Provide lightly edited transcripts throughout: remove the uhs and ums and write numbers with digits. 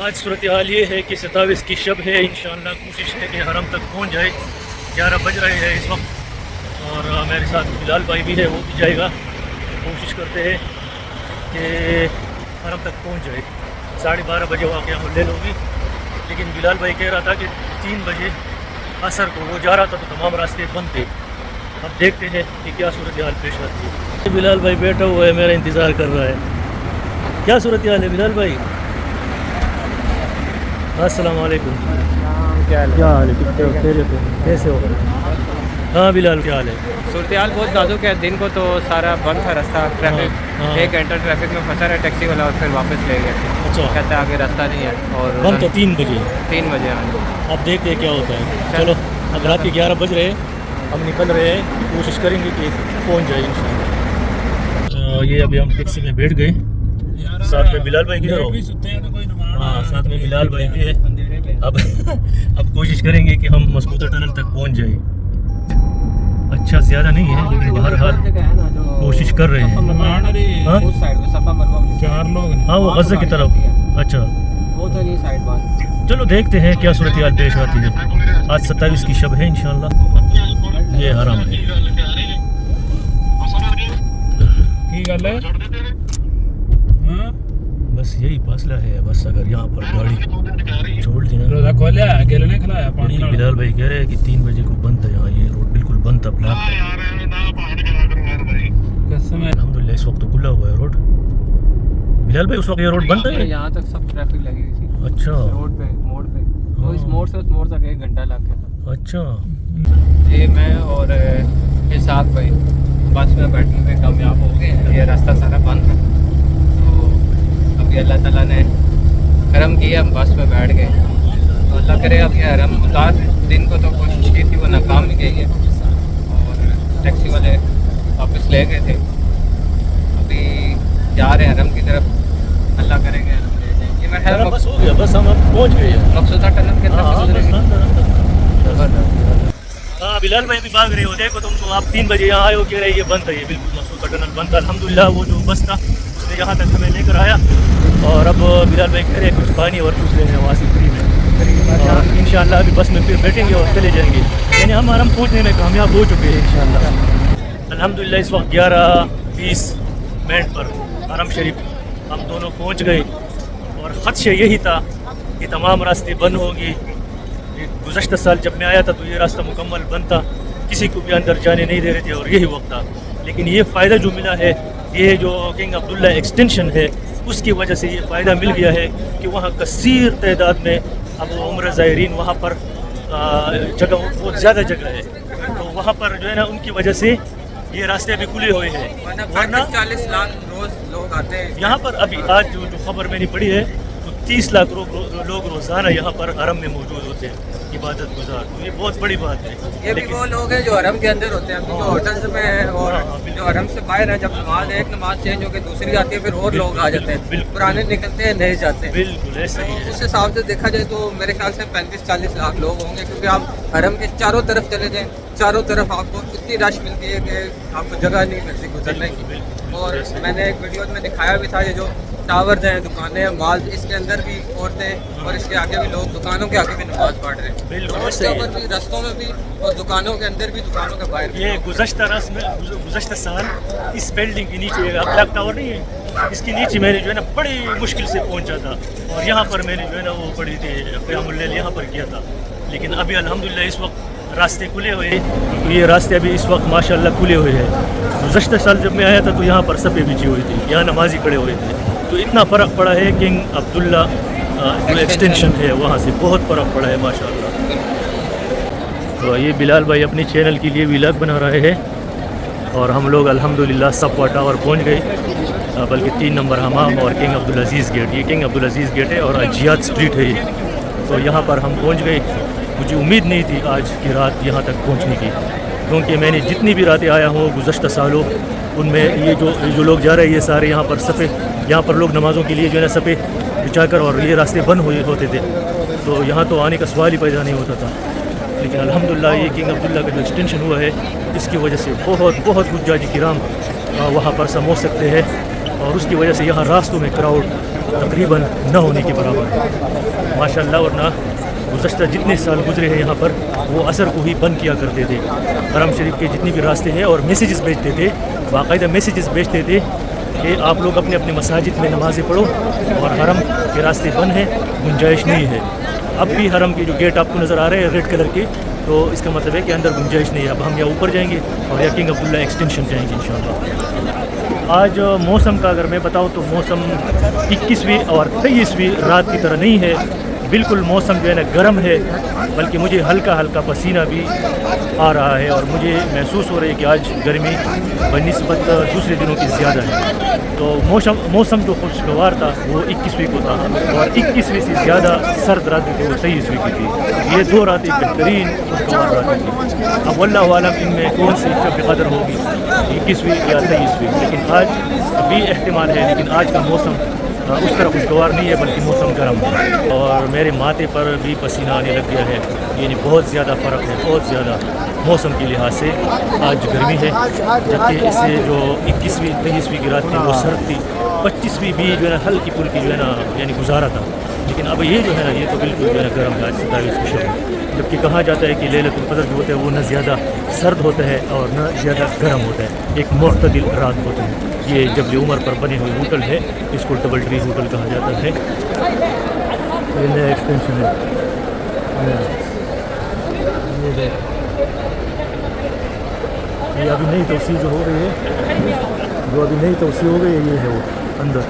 آج صورتحال یہ ہے کہ 27 کی شب ہے، انشاءاللہ کوشش ہے کہ حرم تک پہنچ جائے۔ 11 بج رہے ہیں اس وقت، اور میرے ساتھ بلال بھائی بھی ہے، وہ بھی جائے گا۔ کوشش کرتے ہیں کہ حرم تک پہنچ جائے۔ 12:30 بجے واقعہ ملے ہوگی، لیکن بلال بھائی کہہ رہا تھا کہ 3 بجے عصر کو وہ جا رہا تھا تو تمام راستے بند تھے۔ اب دیکھتے ہیں کہ کیا صورتحال پیش آتی ہے۔ بلال بھائی بیٹھا ہوا ہے، میرا انتظار کر رہا ہے۔ کیا صورتحال ہے بلال بھائی؟ السلام علیکم۔ کیا حال ہے؟ کیسے ہو؟ ہاں بلال، کیا حال ہے؟ صورتحال بہت نازک ہے۔ دن کو تو سارا بند تھا راستہ، ٹریفک 1 گھنٹہ ٹریفک میں پھنسا رہا ٹیکسی والا، اور پھر واپس لے گیا۔ اچھا، کہتا ہے آگے راستہ نہیں ہے، اور بند تو 3 بجے۔ 3 بجے اب دیکھتے ہیں کیا ہوتا ہے۔ چلو، اب رات کے 11 بج رہے ہیں، ہم نکل رہے ہیں، کوشش کریں گے کہ پہنچ جائے انشاءاللہ۔ یہ ابھی ہم ٹیکسی میں بیٹھ گئے، ساتھ میں بلال بھائی کدھر ہو؟ ہاں، ساتھ میں بلال بھائی بھی ہے۔ اب کوشش کریں گے کہ ہم مسکوتا ٹنل تک پہنچ جائیں۔ اچھا زیادہ نہیں ہے، لیکن بہرحال کوشش کر رہے ہیں۔ ہاں، وہ غزہ کی طرف۔ اچھا، چلو دیکھتے ہیں کیا صورتحال پیش آتی ہے۔ آج 27 کی شب ہے انشاءاللہ۔ یہ حرم ہے۔ بس یہی فاصلہ ہے، بس اگر یہاں پر گاڑی چھوڑ دی نا۔ بلال بھائی کہہ رہے ہیں کہ 3 بجے کو بند تھا یہاں، یہ روڈ بالکل بند تھا، بلاک تھا۔ الحمدللہ اس وقت تو کھلا ہوا ہے روڈ۔ بلال بھائی اس وقت یہ روڈ بند ہے؟ یہاں تک سب ٹریفک لگی ہوئی تھی۔ اچھا، روڈ پہ، موڑ پہ، تو اس موڑ سے اس موڑ تک 1 گھنٹہ لگ گیا تھا۔ اچھا جی، میں اور اسحاق بھائی بس میں بیٹھنے میں کامیاب ہو گئے ہیں۔ یہ راستہ سارا بند تھا، تو ابھی اللہ تعالیٰ نے کرم کیا، ہم بس میں بیٹھ گئے۔ تو اللہ کرے اب یہ حرم اتار۔ دن کو تو کوشش کی تھی، وہ ناکام ہی گئی ہے، اور ٹیکسی والے واپس لے گئے تھے۔ ابھی جا رہے ہیں حرم کی طرف، اللہ کرے گا حرم لے جائیں گے۔ میرا خیال بس ہو گیا، بس ہم اب پہنچ گئے ہیں۔ مقصودہ ٹنل کے طرف سے گزرے گے۔ ہاں، بلال بھائی بھی بھاگ رہے ہو، دیکھو تم کو، آپ 3 بجے یہاں آئے ہو، کہہ رہے یہ بند ہے، یہ بالکل مسعود ٹنل بند تھا۔ الحمدللہ وہ جو بس تھا اس نے یہاں تک ہمیں لے کر آیا، اور اب بلال بھائی کہہ رہے ہیں کچھ پانی اور کچھ لینے وہاں سے فری میں، اور انشاءاللہ ابھی بس میں پھر بیٹھیں گے اور چلے جائیں گے۔ یعنی ہم حرم پہنچنے میں کامیاب ہو چکے ہیں انشاءاللہ۔ الحمدللہ اس وقت 11:20 پر حرم شریف ہم دونوں پہنچ گئے، اور خدشہ یہی تھا کہ تمام راستے بند ہوں گی۔ گزشتہ سال جب میں آیا تھا تو یہ راستہ مکمل بند تھا، کسی کو بھی اندر جانے نہیں دے رہے تھے، اور یہی وقت تھا۔ لیکن یہ فائدہ جو ملا ہے، یہ جو کنگ عبداللہ ایکسٹینشن ہے، اس کی وجہ سے یہ فائدہ مل گیا ہے کہ وہاں کثیر تعداد میں اب عمرہ زائرین وہاں پر جگہ، بہت زیادہ جگہ ہے، تو وہاں پر جو ہے نا ان کی وجہ سے یہ راستے ابھی کھلے ہوئے ہیں، ورنہ 40 لاکھ روز لوگ آتے ہیں یہاں پر۔ ابھی آج جو خبر میں نے پڑھی ہے تو 30 لاکھ لوگ روزانہ یہاں پر حرم میں موجود ہوتے ہیں، عبادت گزار۔ تو یہ بہت بڑی بات ہے۔ یہ بھی وہ لوگ ہیں جو حرم کے اندر ہوتے ہیں، جو ہوٹلز میں ہیں، اور جو حرم سے باہر ہیں۔ جب ایک نماز چینج ہو کے دوسری آتی ہے، پھر اور لوگ آ جاتے ہیں، پرانے نکلتے ہیں، نئے جاتے ہیں۔ بالکل ایسا ہی ہے۔ اس حساب سے دیکھا جائے تو میرے خیال سے 35-40 لاکھ لوگ ہوں گے، کیونکہ آپ حرم کے چاروں طرف چلے جائیں، چاروں طرف آپ کو اتنی رش ملتی ہے کہ آپ کو جگہ نہیں ملتی گزرنے کی۔ اور میں نے ایک ویڈیو میں دکھایا بھی تھا، یہ جو ٹاورز ہیں، دکانیں ہیں، مال، اس کے اندر بھی عورتیں، اور اس کے آگے بھی لوگ دکانوں کے آگے بھی نماز پڑھ رہے ہیں، روڈ کے اوپر بھی، رستوں میں بھی، اور دکانوں کے اندر بھی، دکانوں کے باہر بھی۔ یہ گزشتہ سال اس بلڈنگ کے نیچے بلیک ٹاور نہیں ہے، اس کے نیچے میں نے جو ہے نا بڑی مشکل سے پہنچا تھا، اور یہاں پر میں نے جو ہے نا وہ پڑھی تھی قیام اللیل یہاں پر کیا تھا۔ لیکن ابھی الحمدللہ اس وقت راستے کھلے ہوئے ہیں، یہ راستے ابھی اس وقت ماشاءاللہ کھلے ہوئے ہیں۔ گزشتہ سال جب میں آیا تھا تو یہاں پر صفیں بچھی ہوئی تھی، یہاں نمازی کھڑے ہوئے تھے، تو اتنا فرق پڑا ہے۔ کنگ عبداللہ جو ایکسٹینشن ہے وہاں سے بہت فرق پڑا ہے ماشاءاللہ۔ تو یہ بلال بھائی اپنی چینل کے لیے ولاگ بنا رہے ہیں، اور ہم لوگ الحمدللہ صفوہ ٹاور پہنچ گئے، بلکہ 3 نمبر حمام اور کنگ عبدالعزیز گیٹ۔ یہ کنگ عبدالعزیز گیٹ ہے اور اجیات سٹریٹ ہے یہ، تو یہاں پر ہم پہنچ گئے۔ مجھے امید نہیں تھی آج کی رات یہاں تک پہنچنے کی، کیونکہ میں نے جتنی بھی راتیں آیا ہوں گزشتہ سالوں، ان میں یہ جو لوگ جا رہے ہیں یہ سارے یہاں پر صفے، یہاں پر لوگ نمازوں کے لیے جو ہے نا صفے بچا کر، اور یہ راستے بند ہوتے تھے، تو یہاں تو آنے کا سوال ہی پیدا نہیں ہوتا تھا۔ لیکن الحمدللہ یہ کنگ عبداللہ کا جو ایکسٹینشن ہوا ہے، اس کی وجہ سے بہت حجاج کرام وہاں پر سمو سکتے ہیں، اور اس کی وجہ سے یہاں راستوں میں کراؤڈ تقریباً نہ ہونے کے برابر ہے ماشاءاللہ. ورنہ گزشتہ جتنے سال گزرے ہیں یہاں پر وہ عصر کو ہی بند کیا کرتے تھے. حرم شریف کے جتنے بھی راستے ہیں اور میسیجز بھیجتے تھے, باقاعدہ میسیجز بھیجتے تھے کہ آپ لوگ اپنے اپنے مساجد میں نمازیں پڑھو اور حرم کے راستے بند ہیں, گنجائش نہیں ہے. اب بھی حرم کے جو گیٹ آپ کو نظر آ رہے ہیں ریڈ کلر کے, تو اس کا مطلب ہے کہ اندر گنجائش نہیں ہے. اب ہم یا اوپر جائیں گے اور یا کنگ عبداللہ ایکسٹینشن جائیں گے انشاءاللہ. آج موسم کا اگر میں بتاؤں تو موسم 21ویں اور 23ویں رات کی طرح نہیں ہے. بالکل موسم جو ہے نا گرم ہے, بلکہ مجھے ہلکا ہلکا پسینہ بھی آ رہا ہے اور مجھے محسوس ہو رہا ہے کہ آج گرمی بنسبت دوسرے دنوں کی زیادہ ہے. تو موسم جو خوشگوار تھا وہ 21ویں کو تھا اور 21ویں سے زیادہ سرد رات جو وہ 23ویں کی تھی. یہ دو راتیں بہترین خوشگوار راتیں تھیں. اب واللہ عالم ان میں کون سی شب قدر ہوگی, 21ویں یا 23ویں, لیکن آج بھی احتمال ہے. لیکن آج کا موسم اس طرح خوشگوار نہیں ہے بلکہ موسم گرم ہے اور میرے ماتھے پر بھی پسینہ آنے لگ گیا ہے. یعنی بہت زیادہ فرق ہے, بہت زیادہ موسم کے لحاظ سے آج گرمی ہے. جبکہ اس سے جو 21ویں 23ویں کی رات تھی وہ سرد تھی, 25ویں بھی جو ہے نا ہلکی پھلکی جو ہے نا یعنی گزارا تھا. لیکن اب یہ جو ہے نا یہ تو بالکل جو ہے نا گرم ہے. آج 27 کی شب, جبکہ کہا جاتا ہے کہ لیلۃ القدر جو ہوتا ہے وہ نہ زیادہ سرد ہوتا ہے اور نہ زیادہ گرم ہوتا ہے, ایک معتدل رات ہوتا ہے. یہ جبل عمر پر بنے ہوئے ہوٹل ہے, اس کو ڈبل ٹری ہوٹل کہا جاتا ہے. یہ نیا ایکسٹینشن ہے, یہ ابھی نئی توسیع جو ہو گئی ہے, جو ابھی نئی توسیع ہو گئی ہے یہ ہے وہ اندر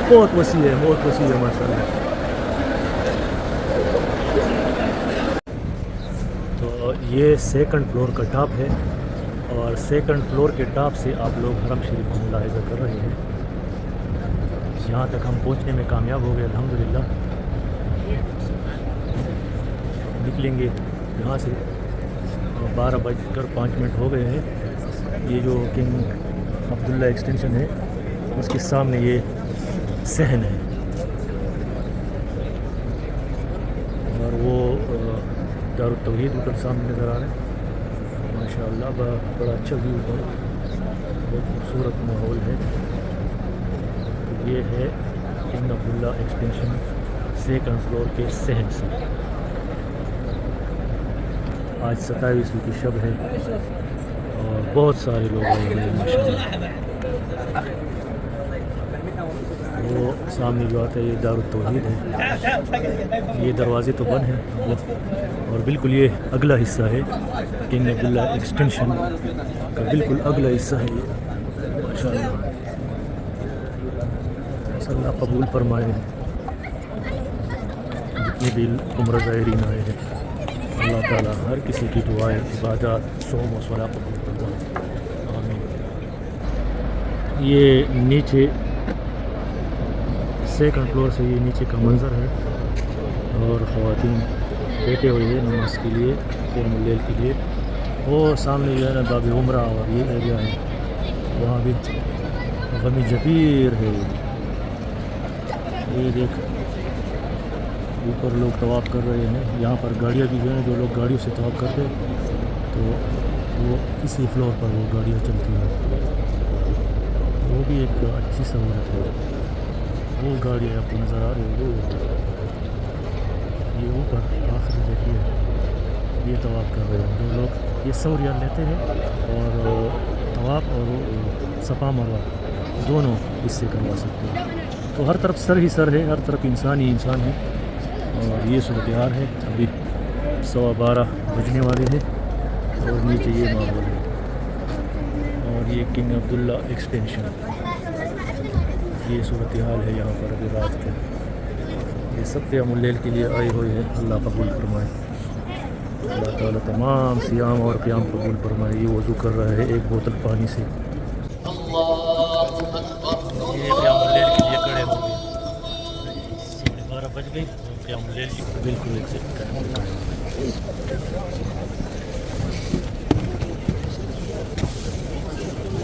بہت وسیع ہے, بہت وسیع ہے ماشاء اللہ. تو یہ سیکنڈ فلور کا ٹاپ ہے اور سیکنڈ فلور کے ٹاپ سے آپ لوگ حرم شریف کو ملاحظہ کر رہے ہیں. یہاں تک ہم پہنچنے میں کامیاب ہو گئے الحمدللہ. نکلیں گے یہاں سے 12:05 ہو گئے ہیں. یہ جو کنگ عبداللہ ایکسٹینشن ہے اس کے سامنے یہ صحن ہے اور وہ دارالتوحید ہوٹل سامنے نظر آ رہے ہیں ماشاءاللہ. بڑا اچھا ویو ہے, بہت خوبصورت ماحول ہے. یہ ہے کنگ عبداللہ ایکسٹینشن سیکنڈ فلور کے صحن سے. آج 27ویں کی شب ہے اور بہت سارے لوگ آئے ہوئے ہیں ماشاءاللہ. وہ سامنے جو آتا ہے یہ دارالتوحید ہے. یہ دروازے تو بند ہیں اور بالکل یہ اگلا حصہ ہے کنگ عبداللہ ایکسٹینشن کا, بالکل اگلا حصہ ہے یہ ماشاءاللہ. اللہ قبول فرمائے جتنے بھی عمرہ زائرین آئے ہیں. اللہ تعالیٰ ہر کسی کی دعائیں, عبادات, صوم و صلاۃ قبول فرمائے, آمین. یہ نیچے سیکنڈ فلور سے یہ نیچے کا منظر ہے اور خواتین بیٹھے ہوئے ہیں نماز کے لیے, قیام اللیل کے لیے. وہ سامنے جو ہے نا باب عمرہ اور یہ ایریا ہے, وہاں بھی غمی جبیر ہے. یہ دیکھ اوپر لوگ طواف کر رہے ہیں. یہاں پر گاڑیاں بھی جو ہیں, جو لوگ گاڑیوں سے طواف کرتے ہیں تو وہ اسی فلور پر وہ گاڑیاں چلتی ہیں. وہ بھی ایک اچھی سہولت ہے. وہ گاڑیاں آپ کو نظر آ رہی ہیں, یہ اوپر آخر دیکھیے یہ طواف کر رہے ہیں. جو لوگ یہ 100 ریال لیتے ہیں اور طواف اور صفا مروہ دونوں اس سے کروا سکتے ہیں. تو ہر طرف سر ہی سر ہے, ہر طرف انسان ہی انسان ہے. اور یہ صورتحال ہے. ابھی 12:15 بجنے والے ہیں اور نیچے یہ ماحول ہے. اور یہ کنگ عبداللہ ایکسٹینشن, یہ صورتحال ہے یہاں پر ابھی رات کے. یہ سب قیام اللیل کے لیے آئے ہوئے ہیں. اللہ قبول فرمائے, اللہ تعالیٰ تمام صیام اور قیام قبول فرمائے. یہ وضو کر رہا ہے ایک بوتل پانی سے. یہ قیام اللیل کے لیے کھڑے ہو گئے. 12:30 بج گئی. قیام اللیل بالکل ایگزیکٹ ٹائم پہ کھڑے ہو گئے.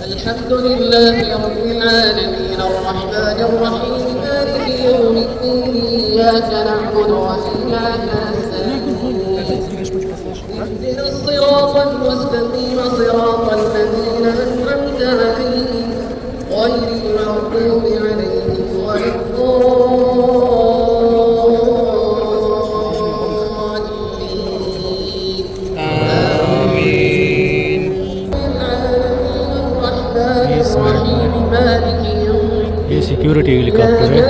الحمد لله رب العالمين الرحمن الرحيم مالك يوم الدين إياك نعبد وإياك نستعين اهدنا الصراط المستقيم صراط الذين أنعمت عليهم غير المغضوب سیکیورٹی ہیلی کاپٹر ہے.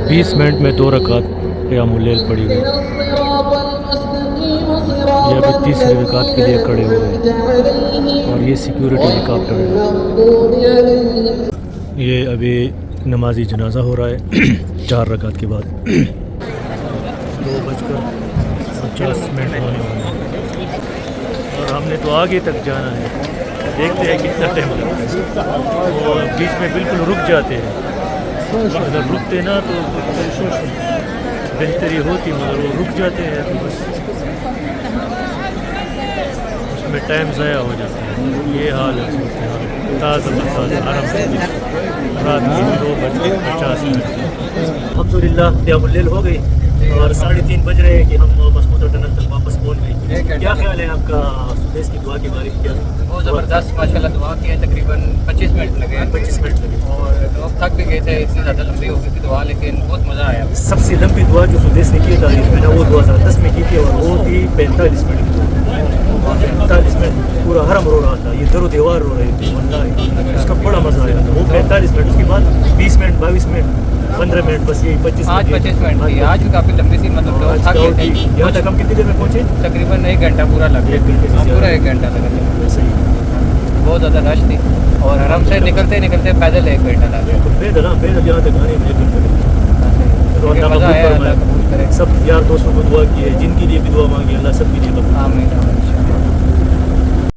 20 منٹ میں 2 رکعت قیام اللیل پڑھی ہوئی. یہ ابھی تیسری رکعت کے لیے کھڑے ہوئے ہیں اور یہ سیکیورٹی ہیلی کاپٹر ہے. یہ ابھی نمازی جنازہ ہو رہا ہے 4 رکعت کے بعد. 2:50 ہونے والے ہیں اور ہم نے تو آگے تک جانا ہے. دیکھتے ہیں کتنا ٹائم لگتا ہے اور بیچ میں بالکل رک جاتے ہیں. اگر رکتے نا تو بہتری ہوتی مگر وہ رک جاتے ہیں تو بس اس میں ٹائم ضائع ہو جاتا ہے. یہ حال ہے تازہ آرام سے رات کی 2:50. الحمدللہ قیام اللیل ہو گئی اور 3:30 بج رہے ہیں کہ ہم مسعود ٹنل تک واپس پہنچ گئے. کیا خیال ہے آپ کا سدیس کی دعا کے بارے میں؟ کیا بہت زبردست ماشاء اللہ دعا کی ہے. تقریباً 25 منٹ لگے. 25 منٹ لگے اور لوگ تھک بھی گئے تھے, اتنی زیادہ لمبی ہو گئی تھی دعا, لیکن بہت مزہ آیا. سب سے لمبی دعا جو سدیس نے کی تاریخ میں نا وہ 2010 میں کی تھی اور وہ تھی 45 منٹ کی. 45 منٹ پورا حرم رو رہا تھا, یہ در و دیوار رو رہے تھے. واللہ اس کا بڑا مزہ آیا تھا. وہ 45 منٹ, اس کے بعد 20 منٹ 22 منٹ 15 منٹ, بس یہ 25 آج 25 منٹ تھی. آج بھی کافی لمبی سی, مطلب لوگ تھک گئے تھے. یہاں تک ہم کتنی دیر میں پہنچے؟ تقریباً 1 گھنٹہ پورا لگ گیا. پورا 1 گھنٹہ لگا. صحیح. بہت زیادہ رش تھی اور حرم سے نکلتے نکلتے پیدل 1 گھنٹہ لگ گیا. پیدل یہاں تک آنے میں 1 گھنٹہ. مزہ آیا, اللہ قبول کرے. سب یار دوستوں کو دعا کی ہے, جن کے لیے بھی دعا مانگی اللہ سب کے لیے قبول. آمین.